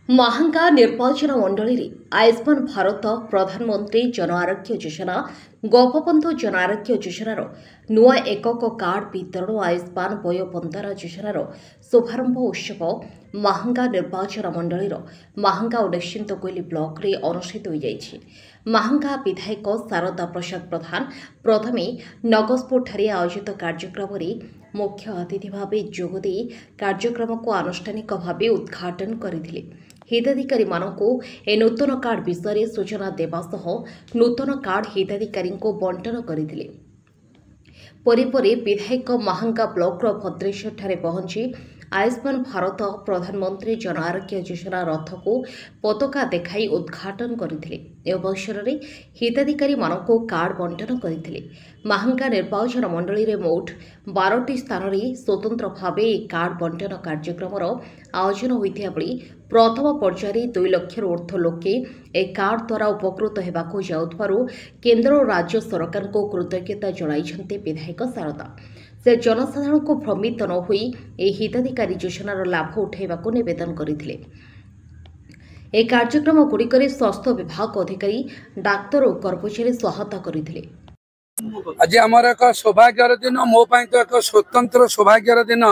महांगा निर्वाचन मंडली आयुष्मान भारत प्रधानमंत्री जन आरोग्य योजना गोपबंधु जन आरोग्य योजनार नुआ एकक कार्ड वितरण और आयुष्मान वयोबंधन योजनार शुभारंभ उत्सव महांगा निर्वाचन मंडलीर महांगा और निश्चिंत कोइली ब्लॉक रे अनुष्ठित हो जाइछि। महांगा विधायक शारदा प्रसाद प्रधान प्रथमे नगजपुर ठारे आयोजित कार्यक्रम में मुख्य अतिथि भाव जोगदे कार्यक्रम को आनुष्ठानिक भाव उद्घाटन करथिले। हिताधिकारी मानक ए नूतन कार्ड विषय सूचना देवा सह नूतन कार्ड हिताधिकारी बंटन करथिले। परे विधायक महांगा ब्लॉक भद्रेश्वर ठारे पहुंची आयुष्मान भारत प्रधानमंत्री जन आरोग्य योजना रथ को पताका देखाई उद्घाटन करथिले। अवसर में हिताधिकारी मानक कार्ड बंटन करथिले। महांगा निर्वाचन मंडली रे मोट 12टी स्थान में स्वतंत्र भाव कार्ड बंटन कार्यक्रम आयोजन होता बेले प्रथम पर्यायर 2 लाख ऊर्ध्व लोके ए कार्ड द्वारा उपकृत होगाकू जाउथबारु केन्द्र और राज्य सरकार को कृतज्ञता जणाइछन्ते विधायक शारदा। से जनसाधारण को भ्रमित न होई ए हिताधिकारी योजनार लाभ उठाइबाकू निवेदन करथिले। ए कार्यक्रम गुड़िकरे स्वास्थ्य विभाग अधिकारी डाक्तर और कर्मचारी सहायता करथिले। आज आमर एक सौभाग्यर दिन मो तो एक स्वतंत्र सौभाग्यर दिन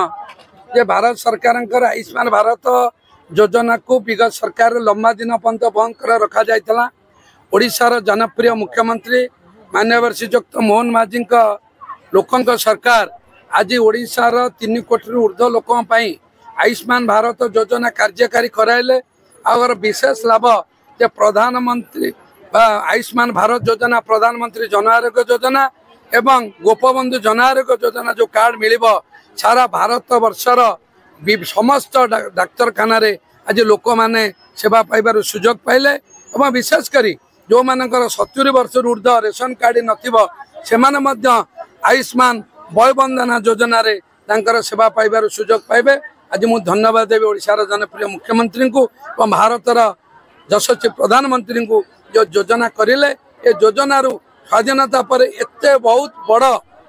जे भारत सरकार आयुष्मान भारत योजना को विगत सरकार लंबा दिन पर्यंत बंद कर रखा जाइतला। ओडिशार जनप्रिय मुख्यमंत्री माननीय श्रीयुक्त मोहन माझी लोकंक सरकार आज ओडिशार 3 कोटी ऊर्ध्व लोकों आयुष्मान भारत योजना कार्यकारी कराइले। और विशेष लाभ जे प्रधानमंत्री आयुष्मान भारत योजना प्रधानमंत्री जन आरोग्य योजना एवं गोपबंधु जन आरोग्य योजना जो कार्ड मिलिबो सारा भारत वर्षर समस्त डाक्तरखाना आज लोक मैंने सेवा पाइबार सुजोग पाइले। एवं विशेषकर जो मानकर 70 वर्ष ऊर्ध्व रेशन कार्ड नथिबो सेमाने मध्य आयुष्मान वयोबंधन योजना रे तांकर सेवा पाइबार सुजोग पाइबे। आज मु धन्यवाद देवी ओडिशार जनप्रिय मुख्यमंत्री को और भारतर यशस्वी प्रधानमंत्री को जो योजना करिले। ए योजना स्वाधीनता पर एते बहुत बड़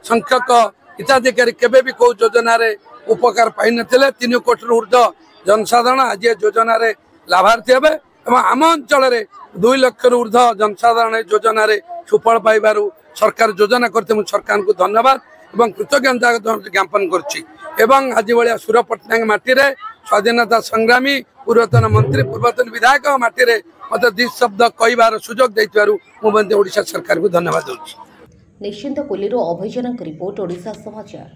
संख्यक हिताधिकारी केबे भी को योजना रे उपकार पाई नथिले। 3 कोटी ऊर्ध्व जनसाधारण आज योजना रे लाभार्थी हेबे एवं आम अंचल 2 लाख ऊर्ध्व जनसाधारण योजना रे सुफल पाइबारु सरकार योजना करते सरकार को धन्यवाद एवं कृतज्ञता ज्ञापन करछि। एवं आज भाया सूर पट्टनायक माटी रे स्वाधीनता संग्रामी पूर्वतन मंत्री पूर्वतन विधायक माटी रे मत 2 शब्द कहबार सुजोग दैथिबारु मु ओडिशा सरकार को धन्यवाद दूछि। निश्चिंत कोल्लीरो अभियान रिपोर्ट ओडिशा समाचार।